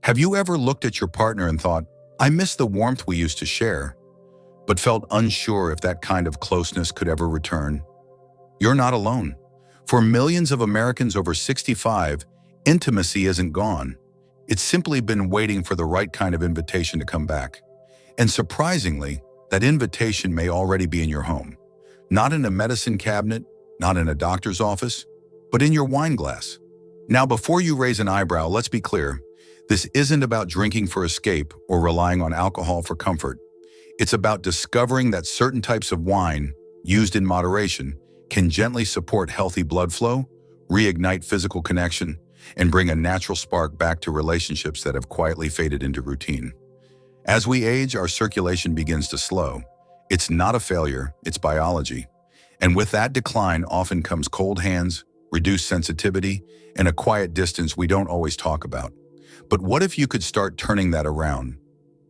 Have you ever looked at your partner and thought, I miss the warmth we used to share, but felt unsure if that kind of closeness could ever return? You're not alone. For millions of Americans over 65, intimacy isn't gone. It's simply been waiting for the right kind of invitation to come back. And surprisingly, that invitation may already be in your home. Not in a medicine cabinet, not in a doctor's office, but in your wine glass. Now, before you raise an eyebrow, let's be clear. This isn't about drinking for escape or relying on alcohol for comfort. It's about discovering that certain types of wine, used in moderation, can gently support healthy blood flow, reignite physical connection, and bring a natural spark back to relationships that have quietly faded into routine. As we age, our circulation begins to slow. It's not a failure, it's biology. And with that decline often comes cold hands, reduced sensitivity, and a quiet distance we don't always talk about. But what if you could start turning that around,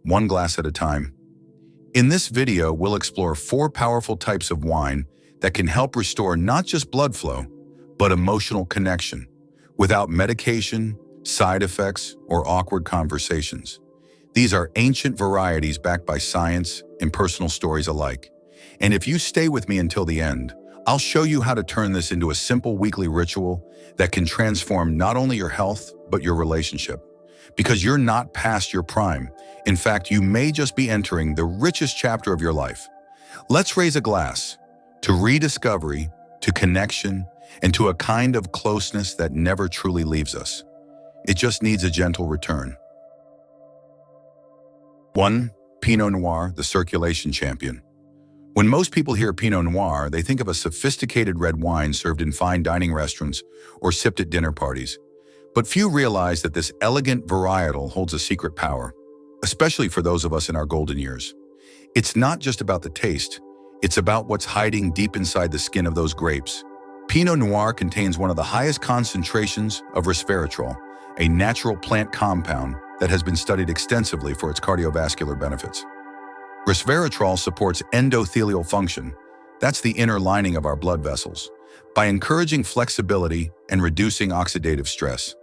one glass at a time? In this video, we'll explore 4 powerful types of wine that can help restore not just blood flow, but emotional connection, without medication, side effects, or awkward conversations. These are ancient varieties backed by science and personal stories alike. And if you stay with me until the end, I'll show you how to turn this into a simple weekly ritual that can transform not only your health, but your relationship. Because you're not past your prime. In fact, you may just be entering the richest chapter of your life. Let's raise a glass to rediscovery, to connection, and to a kind of closeness that never truly leaves us. It just needs a gentle return. 1. Pinot Noir, the circulation champion. When most people hear Pinot Noir, they think of a sophisticated red wine served in fine dining restaurants or sipped at dinner parties. But few realize that this elegant varietal holds a secret power, especially for those of us in our golden years. It's not just about the taste, it's about what's hiding deep inside the skin of those grapes. Pinot Noir contains one of the highest concentrations of resveratrol, a natural plant compound that has been studied extensively for its cardiovascular benefits. Resveratrol supports endothelial function, that's the inner lining of our blood vessels, by encouraging flexibility and reducing oxidative stress.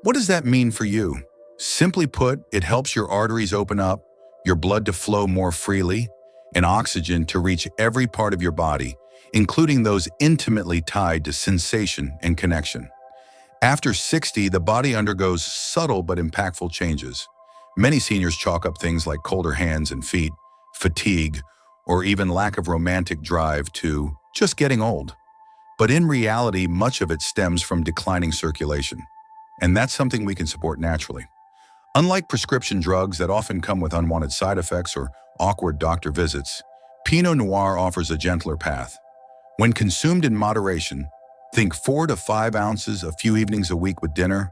What does that mean for you? Simply put, it helps your arteries open up, your blood to flow more freely, and oxygen to reach every part of your body, including those intimately tied to sensation and connection. After 60, the body undergoes subtle but impactful changes. Many seniors chalk up things like colder hands and feet, fatigue, or even lack of romantic drive to just getting old. But in reality, much of it stems from declining circulation. And that's something we can support naturally. Unlike prescription drugs that often come with unwanted side effects or awkward doctor visits, Pinot Noir offers a gentler path. When consumed in moderation, think 4 to 5 ounces a few evenings a week with dinner,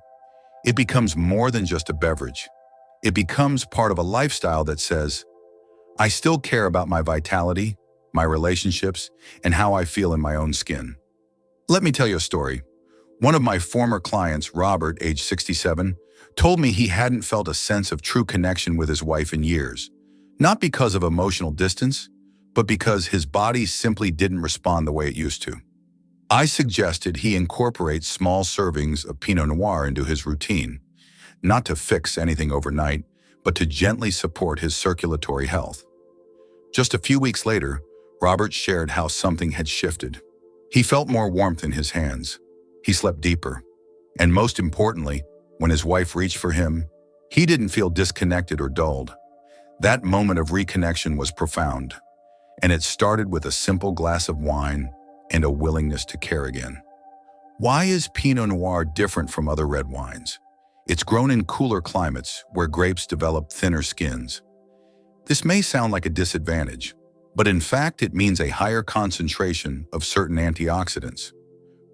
it becomes more than just a beverage. It becomes part of a lifestyle that says, I still care about my vitality, my relationships, and how I feel in my own skin. Let me tell you a story. One of my former clients, Robert, age 67, told me he hadn't felt a sense of true connection with his wife in years, not because of emotional distance, but because his body simply didn't respond the way it used to. I suggested he incorporate small servings of Pinot Noir into his routine, not to fix anything overnight, but to gently support his circulatory health. Just a few weeks later, Robert shared how something had shifted. He felt more warmth in his hands. He slept deeper. And most importantly, when his wife reached for him, he didn't feel disconnected or dulled. That moment of reconnection was profound, and it started with a simple glass of wine and a willingness to care again. Why is Pinot Noir different from other red wines? It's grown in cooler climates where grapes develop thinner skins. This may sound like a disadvantage, but in fact it means a higher concentration of certain antioxidants,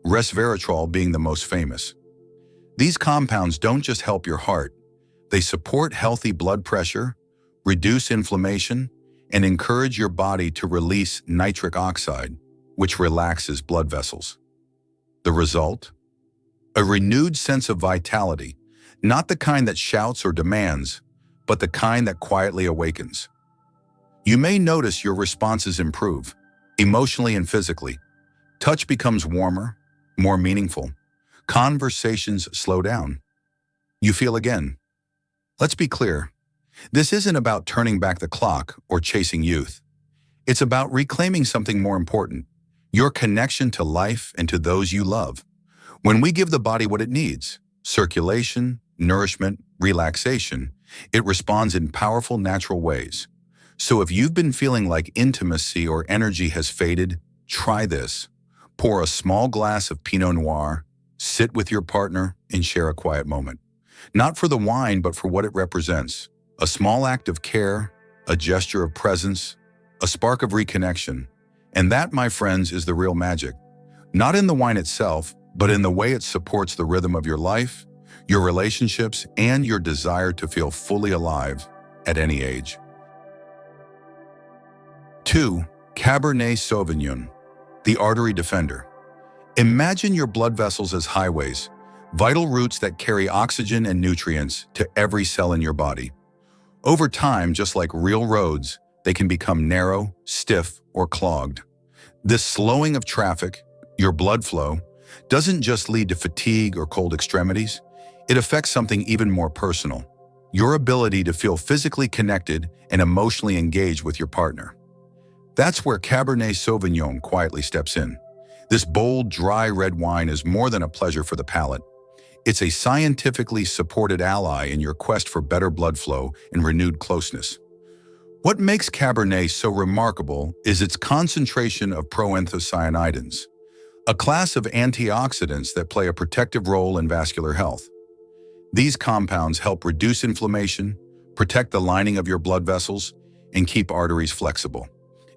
resveratrol being the most famous. These compounds don't just help your heart, they support healthy blood pressure, reduce inflammation, and encourage your body to release nitric oxide, which relaxes blood vessels. The result? A renewed sense of vitality, not the kind that shouts or demands, but the kind that quietly awakens. You may notice your responses improve, emotionally and physically. Touch becomes warmer, more meaningful. Conversations slow down. You feel again. Let's be clear. This isn't about turning back the clock or chasing youth. It's about reclaiming something more important, your connection to life and to those you love. When we give the body what it needs, circulation, nourishment, relaxation, it responds in powerful, natural ways. So if you've been feeling like intimacy or energy has faded, try this. Pour a small glass of Pinot Noir, sit with your partner, and share a quiet moment. Not for the wine, but for what it represents. A small act of care, a gesture of presence, a spark of reconnection. And that, my friends, is the real magic. Not in the wine itself, but in the way it supports the rhythm of your life, your relationships, and your desire to feel fully alive at any age. 2. Cabernet Sauvignon, the artery defender. Imagine your blood vessels as highways, vital routes that carry oxygen and nutrients to every cell in your body. Over time, just like real roads, they can become narrow, stiff, or clogged. This slowing of traffic, your blood flow, doesn't just lead to fatigue or cold extremities. It affects something even more personal, your ability to feel physically connected and emotionally engaged with your partner. That's where Cabernet Sauvignon quietly steps in. This bold, dry red wine is more than a pleasure for the palate. It's a scientifically supported ally in your quest for better blood flow and renewed closeness. What makes Cabernet so remarkable is its concentration of proanthocyanidins, a class of antioxidants that play a protective role in vascular health. These compounds help reduce inflammation, protect the lining of your blood vessels, and keep arteries flexible.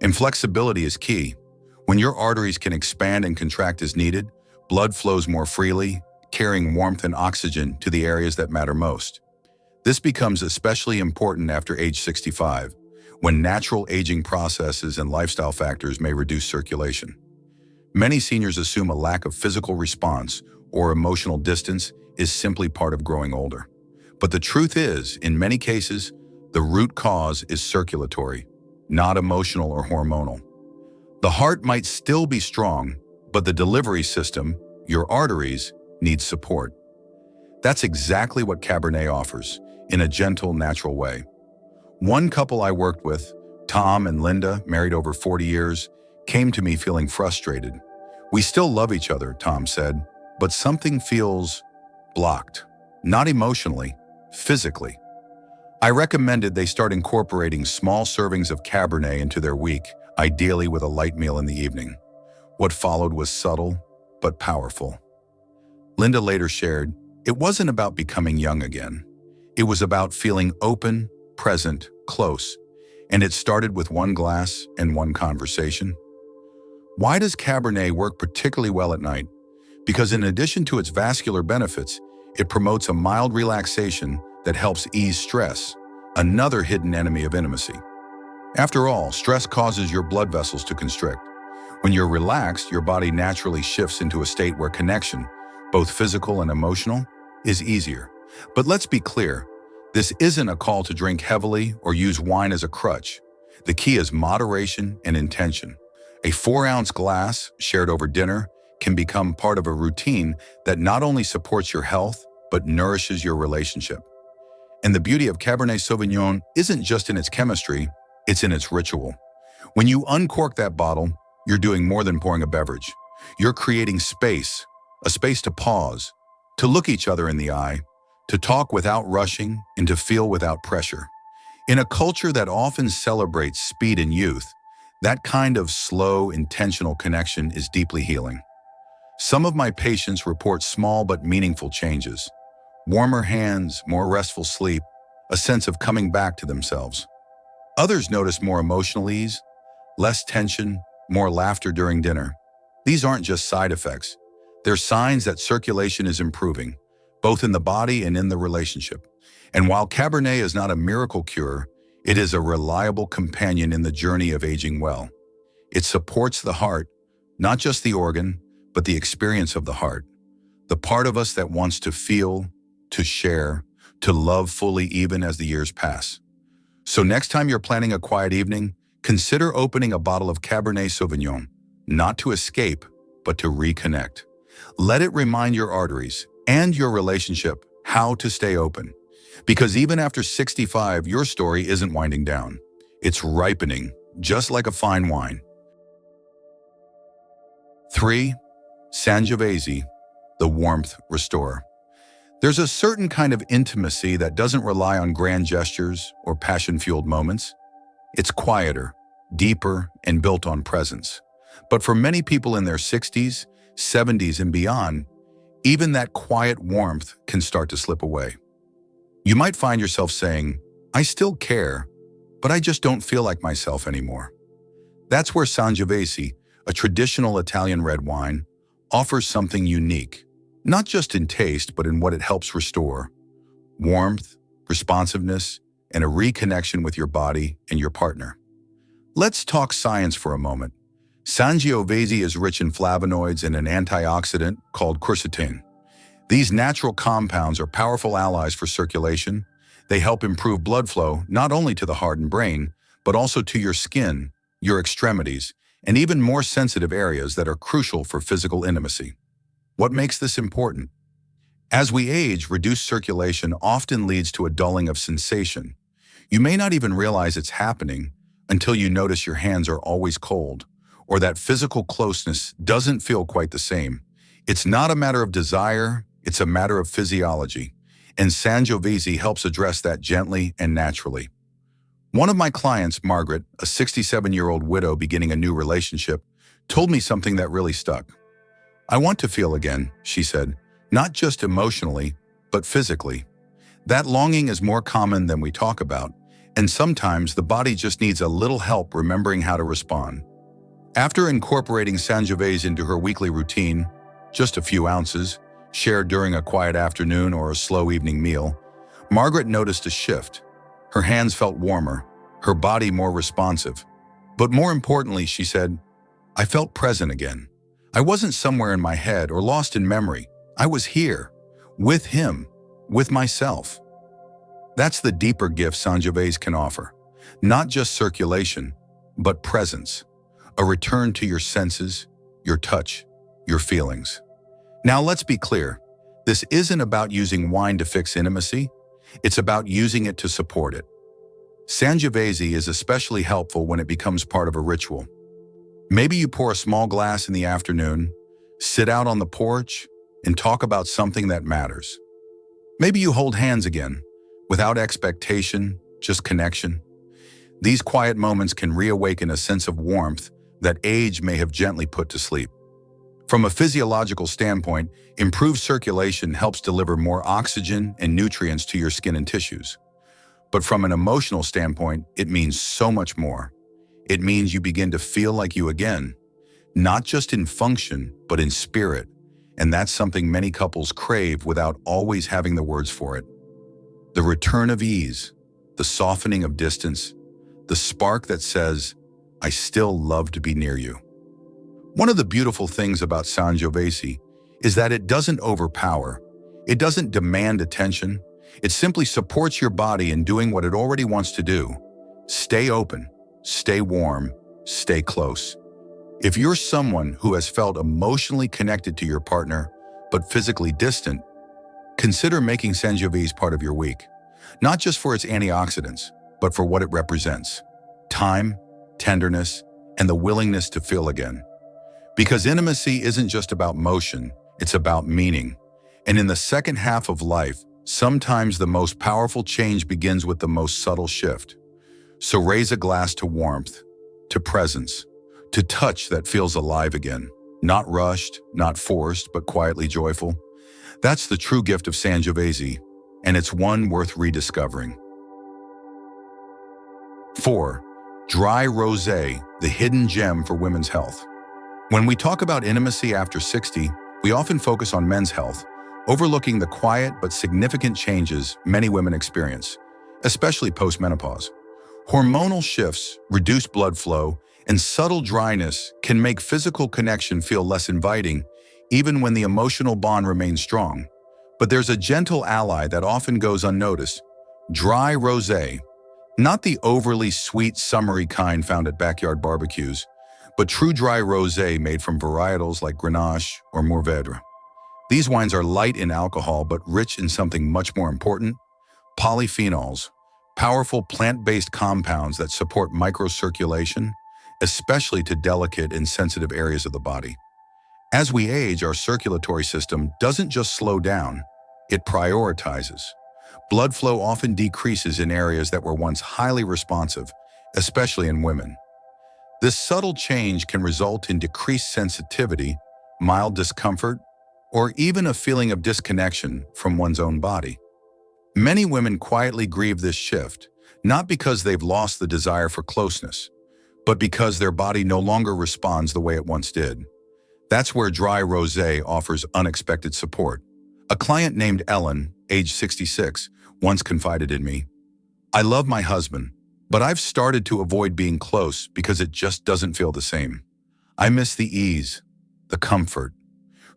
And flexibility is key. When your arteries can expand and contract as needed, blood flows more freely, carrying warmth and oxygen to the areas that matter most. This becomes especially important after age 65, when natural aging processes and lifestyle factors may reduce circulation. Many seniors assume a lack of physical response or emotional distance is simply part of growing older. But the truth is, in many cases, the root cause is circulatory, not emotional or hormonal. The heart might still be strong, but the delivery system, your arteries, needs support. That's exactly what Cabernet offers, in a gentle, natural way. One couple I worked with, Tom and Linda, married over 40 years, came to me feeling frustrated. "We still love each other," Tom said, "but something feels blocked. Not emotionally, physically." I recommended they start incorporating small servings of Cabernet into their week, ideally with a light meal in the evening. What followed was subtle, but powerful. Linda later shared, "It wasn't about becoming young again. It was about feeling open, present, close, and it started with one glass and one conversation." Why does Cabernet work particularly well at night? Because in addition to its vascular benefits, it promotes a mild relaxation that helps ease stress, another hidden enemy of intimacy. After all, stress causes your blood vessels to constrict. When you're relaxed, your body naturally shifts into a state where connection, both physical and emotional, is easier. But let's be clear, this isn't a call to drink heavily or use wine as a crutch. The key is moderation and intention. A 4-ounce glass, shared over dinner, can become part of a routine that not only supports your health, but nourishes your relationship. And the beauty of Cabernet Sauvignon isn't just in its chemistry, it's in its ritual. When you uncork that bottle, you're doing more than pouring a beverage. You're creating space, a space to pause, to look each other in the eye, to talk without rushing, and to feel without pressure. In a culture that often celebrates speed and youth, that kind of slow, intentional connection is deeply healing. Some of my patients report small but meaningful changes. Warmer hands, more restful sleep, a sense of coming back to themselves. Others notice more emotional ease, less tension, more laughter during dinner. These aren't just side effects. They're signs that circulation is improving, both in the body and in the relationship. And while Cabernet is not a miracle cure, it is a reliable companion in the journey of aging well. It supports the heart, not just the organ, but the experience of the heart, the part of us that wants to feel, to share, to love fully even as the years pass. So next time you're planning a quiet evening, consider opening a bottle of Cabernet Sauvignon, not to escape, but to reconnect. Let it remind your arteries and your relationship how to stay open. Because even after 65, your story isn't winding down. It's ripening, just like a fine wine. 3. Sangiovese, the warmth restorer. There's a certain kind of intimacy that doesn't rely on grand gestures or passion-fueled moments. It's quieter, deeper, and built on presence. But for many people in their 60s, 70s, and beyond, even that quiet warmth can start to slip away. You might find yourself saying, "I still care, but I just don't feel like myself anymore." That's where Sangiovese, a traditional Italian red wine, offers something unique, not just in taste, but in what it helps restore: warmth, responsiveness, and a reconnection with your body and your partner. Let's talk science for a moment. Sangiovese is rich in flavonoids and an antioxidant called quercetin. These natural compounds are powerful allies for circulation. They help improve blood flow not only to the heart and brain, but also to your skin, your extremities, and even more sensitive areas that are crucial for physical intimacy. What makes this important? As we age, reduced circulation often leads to a dulling of sensation. You may not even realize it's happening until you notice your hands are always cold, or that physical closeness doesn't feel quite the same. It's not a matter of desire, it's a matter of physiology, and Sangiovese helps address that gently and naturally. One of my clients, Margaret, a 67-year-old widow beginning a new relationship, told me something that really stuck. "I want to feel again," she said, "not just emotionally, but physically." That longing is more common than we talk about, and sometimes the body just needs a little help remembering how to respond. After incorporating Sangiovese into her weekly routine, just a few ounces, shared during a quiet afternoon or a slow evening meal, Margaret noticed a shift. Her hands felt warmer, her body more responsive. But more importantly, she said, "I felt present again. I wasn't somewhere in my head or lost in memory. I was here, with him, with myself." That's the deeper gift Sangiovese can offer. Not just circulation, but presence. A return to your senses, your touch, your feelings. Now let's be clear. This isn't about using wine to fix intimacy. It's about using it to support it. Sangiovese is especially helpful when it becomes part of a ritual. Maybe you pour a small glass in the afternoon, sit out on the porch, and talk about something that matters. Maybe you hold hands again, without expectation, just connection. These quiet moments can reawaken a sense of warmth that age may have gently put to sleep. From a physiological standpoint, improved circulation helps deliver more oxygen and nutrients to your skin and tissues. But from an emotional standpoint, it means so much more. It means you begin to feel like you again, not just in function, but in spirit. And that's something many couples crave without always having the words for it. The return of ease, the softening of distance, the spark that says, "I still love to be near you." One of the beautiful things about Sangiovese is that it doesn't overpower. It doesn't demand attention. It simply supports your body in doing what it already wants to do. Stay open, stay warm, stay close. If you're someone who has felt emotionally connected to your partner, but physically distant, consider making Sangiovese part of your week. Not just for its antioxidants, but for what it represents: time, tenderness, and the willingness to feel again. Because intimacy isn't just about motion, it's about meaning. And in the second half of life, sometimes the most powerful change begins with the most subtle shift. So raise a glass to warmth, to presence, to touch that feels alive again. Not rushed, not forced, but quietly joyful. That's the true gift of Sangiovese, and it's one worth rediscovering. 4. Dry rosé, the hidden gem for women's health. When we talk about intimacy after 60, we often focus on men's health, overlooking the quiet but significant changes many women experience, especially post-menopause. Hormonal shifts, reduced blood flow, and subtle dryness can make physical connection feel less inviting, even when the emotional bond remains strong. But there's a gentle ally that often goes unnoticed: dry rosé. Not the overly sweet, summery kind found at backyard barbecues, but true dry rosé made from varietals like Grenache or Mourvedre. These wines are light in alcohol but rich in something much more important: Polyphenols, powerful plant-based compounds that support microcirculation, especially to delicate and sensitive areas of the body. As we age, our circulatory system doesn't just slow down, it prioritizes. Blood flow often decreases in areas that were once highly responsive, especially in women. This subtle change can result in decreased sensitivity, mild discomfort, or even a feeling of disconnection from one's own body. Many women quietly grieve this shift, not because they've lost the desire for closeness, but because their body no longer responds the way it once did. That's where Dry Rosé offers unexpected support. A client named Ellen, age 66, once confided in me, "I love my husband, but I've started to avoid being close because it just doesn't feel the same. I miss the ease, the comfort."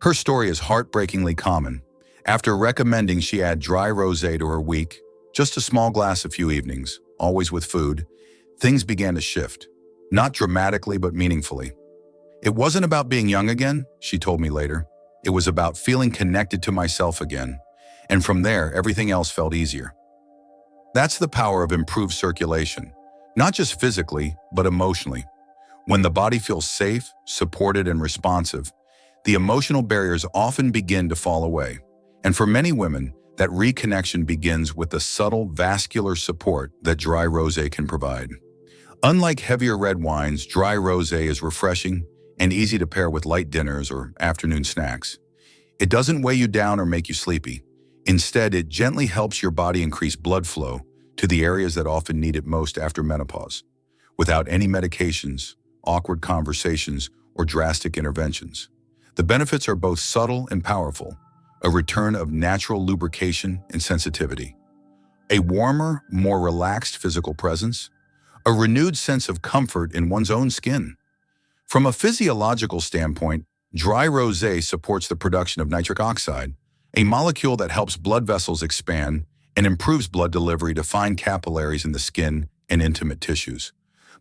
Her story is heartbreakingly common. After recommending she add Dry Rosé to her week, just a small glass a few evenings, always with food, things began to shift. Not dramatically, but meaningfully. "It wasn't about being young again," she told me later. "It was about feeling connected to myself again. And from there, everything else felt easier." That's the power of improved circulation, not just physically, but emotionally. When the body feels safe, supported, and responsive, the emotional barriers often begin to fall away. And for many women, that reconnection begins with the subtle vascular support that Dry Rosé can provide. Unlike heavier red wines, Dry Rosé is refreshing and easy to pair with light dinners or afternoon snacks. It doesn't weigh you down or make you sleepy. Instead, it gently helps your body increase blood flow to the areas that often need it most after menopause, without any medications, awkward conversations, or drastic interventions. The benefits are both subtle and powerful, a return of natural lubrication and sensitivity, a warmer, more relaxed physical presence, a renewed sense of comfort in one's own skin. From a physiological standpoint, Dry Rosé supports the production of nitric oxide, a molecule that helps blood vessels expand and improves blood delivery to fine capillaries in the skin and intimate tissues.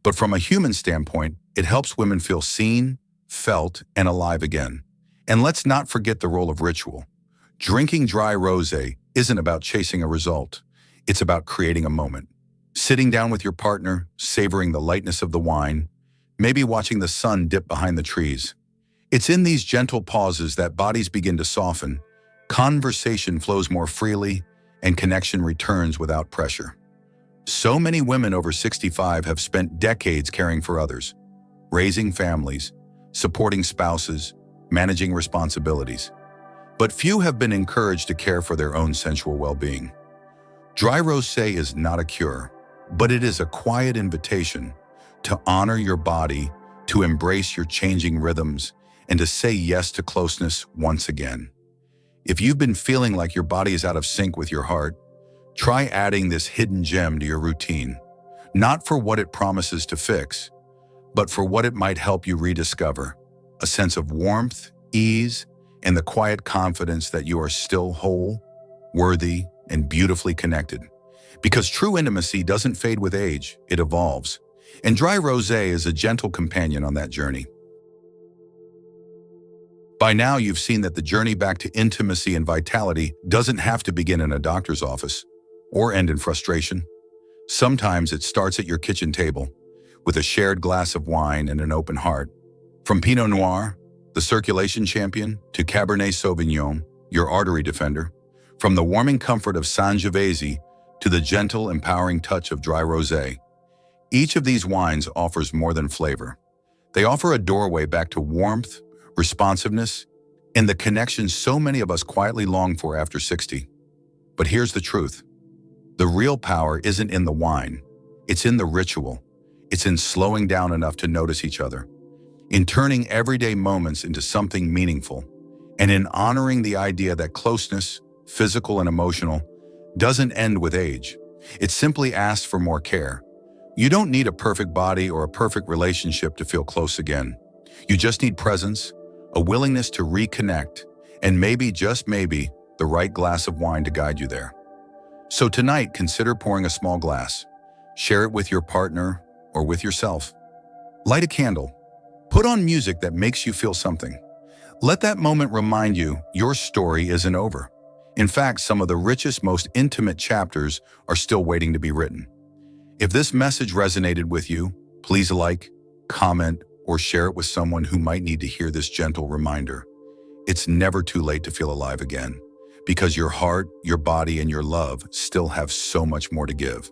But from a human standpoint, it helps women feel seen, felt, and alive again. And let's not forget the role of ritual. Drinking Dry Rosé isn't about chasing a result. It's about creating a moment. Sitting down with your partner, savoring the lightness of the wine, maybe watching the sun dip behind the trees. It's in these gentle pauses that bodies begin to soften, conversation flows more freely, and connection returns without pressure. So many women over 65 have spent decades caring for others, raising families, supporting spouses, managing responsibilities. But few have been encouraged to care for their own sensual well-being. Dry Rosé is not a cure, but it is a quiet invitation to honor your body, to embrace your changing rhythms, and to say yes to closeness once again. If you've been feeling like your body is out of sync with your heart, try adding this hidden gem to your routine, not for what it promises to fix, but for what it might help you rediscover, a sense of warmth, ease, and the quiet confidence that you are still whole, worthy, and beautifully connected. Because true intimacy doesn't fade with age, it evolves. And Dry Rosé is a gentle companion on that journey. By now, you've seen that the journey back to intimacy and vitality doesn't have to begin in a doctor's office or end in frustration. Sometimes it starts at your kitchen table with a shared glass of wine and an open heart. From Pinot Noir, the circulation champion, to Cabernet Sauvignon, your artery defender. From the warming comfort of Sangiovese to the gentle, empowering touch of Dry Rosé. Each of these wines offers more than flavor. They offer a doorway back to warmth, responsiveness, and the connection so many of us quietly long for after 60. But here's the truth. The real power isn't in the wine. It's in the ritual. It's in slowing down enough to notice each other, in turning everyday moments into something meaningful, and in honoring the idea that closeness, physical and emotional, doesn't end with age. It simply asks for more care. You don't need a perfect body or a perfect relationship to feel close again. You just need presence, a willingness to reconnect, and maybe, just maybe, the right glass of wine to guide you there. So tonight, consider pouring a small glass. Share it with your partner or with yourself. Light a candle. Put on music that makes you feel something. Let that moment remind you your story isn't over. In fact, some of the richest, most intimate chapters are still waiting to be written. If this message resonated with you, please like, comment, or share it with someone who might need to hear this gentle reminder. It's never too late to feel alive again, because your heart, your body, and your love still have so much more to give.